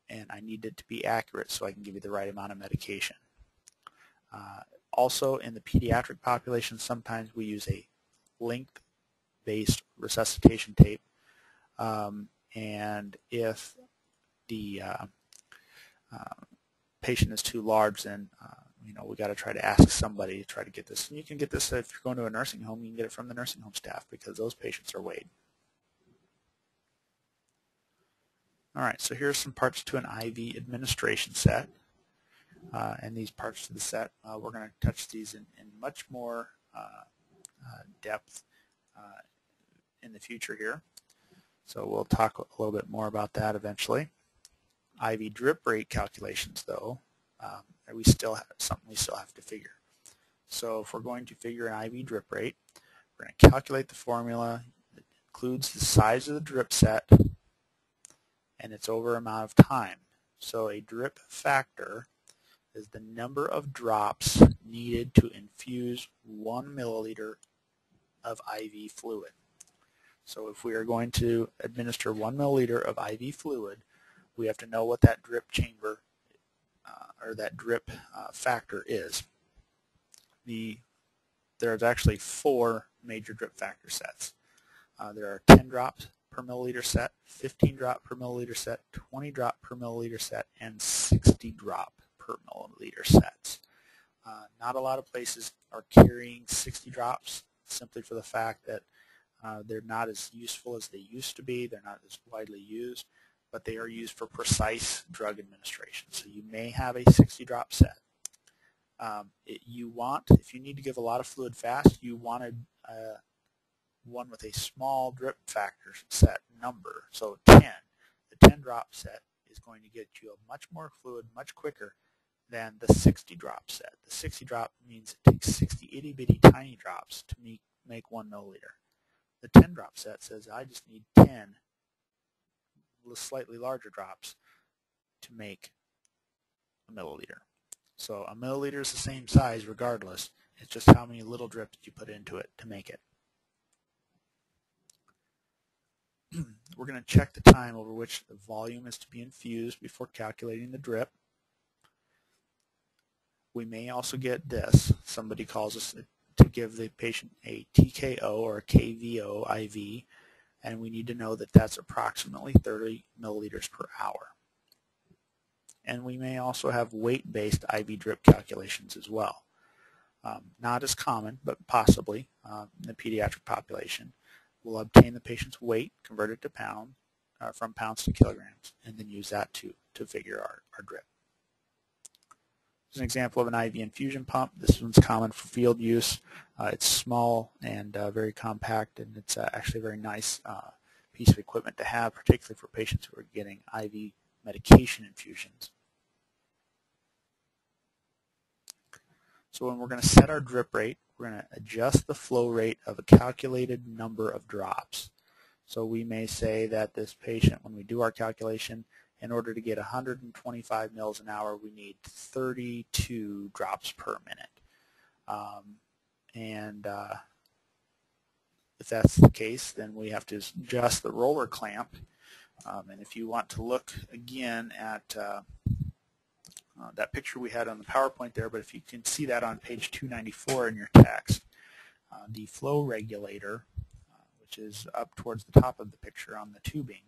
And I need it to be accurate so I can give you the right amount of medication. Also, in the pediatric population, sometimes we use a length-based resuscitation tape, and if the patient is too large, then we got to try to ask somebody to try to get this. And you can get this if you're going to a nursing home. You can get it from the nursing home staff because those patients are weighed. All right, so here's some parts to an IV administration set. And these parts to the set, we're going to touch these in much more depth in the future here. So we'll talk a little bit more about that eventually. IV drip rate calculations, though, we still have something we still have to figure. So if we're going to figure an IV drip rate, we're going to calculate the formula. It includes the size of the drip set, and it's over amount of time. So a drip factor is the number of drops needed to infuse 1 milliliter of IV fluid. So if we are going to administer 1 milliliter of IV fluid, we have to know what that drip chamber or that drip factor is. There's actually 4 major drip factor sets. There are 10 drops per milliliter set, 15 drop per milliliter set, 20 drop per milliliter set, and 60 drop per milliliter sets. Not a lot of places are carrying 60 drops simply for the fact that they're not as useful as they used to be. They're not as widely used, but they are used for precise drug administration. So you may have a 60 drop set. If you need to give a lot of fluid fast, you want one with a small drip factor set number. So 10. The 10 drop set is going to get you a much more fluid much quicker than the 60 drop set. The 60 drop means it takes 60 itty bitty tiny drops to make 1 milliliter. The 10 drop set says I just need 10 slightly larger drops to make a milliliter. So a milliliter is the same size regardless. It's just how many little drips you put into it to make it. We're going to check the time over which the volume is to be infused before calculating the drip. We may also get this. Somebody calls us to give the patient a TKO or a KVO IV, and we need to know that that's approximately 30 milliliters per hour. And we may also have weight-based IV drip calculations as well. Not as common, but possibly in the pediatric population. We'll obtain the patient's weight, convert it to pounds, from pounds to kilograms, and then use that to figure our drip. Here's an example of an IV infusion pump. This one's common for field use. It's small and very compact, and it's actually a very nice piece of equipment to have, particularly for patients who are getting IV medication infusions. So when we're going to set our drip rate, we're going to adjust the flow rate of a calculated number of drops. So we may say that this patient, when we do our calculation, in order to get 125 mils an hour, we need 32 drops per minute. If that's the case, then we have to adjust the roller clamp. And if you want to look again at that picture we had on the PowerPoint there, but if you can see that on page 294 in your text, the flow regulator, which is up towards the top of the picture on the tubing,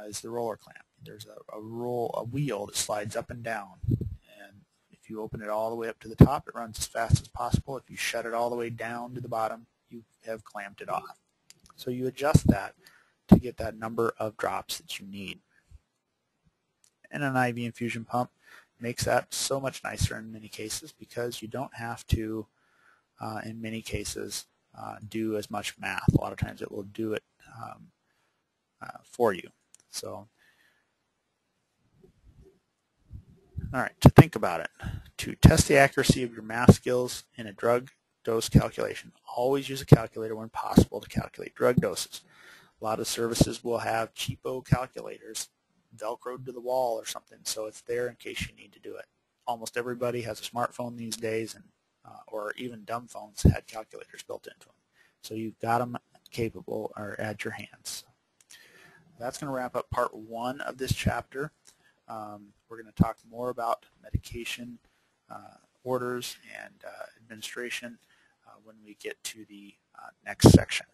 is the roller clamp. There's a wheel that slides up and down, and if you open it all the way up to the top, it runs as fast as possible. If you shut it all the way down to the bottom, you have clamped it off. So you adjust that to get that number of drops that you need. And an IV infusion pump makes that so much nicer in many cases because you don't have to, in many cases, do as much math. A lot of times it will do it for you. So, all right, to think about it. To test the accuracy of your math skills in a drug dose calculation, always use a calculator when possible to calculate drug doses. A lot of services will have cheapo calculators velcroed to the wall or something, so it's there in case you need to do it. Almost everybody has a smartphone these days, and or even dumb phones had calculators built into them. So you've got them capable or at your hands. That's going to wrap up part 1 of this chapter. We're going to talk more about medication orders and administration when we get to the next section.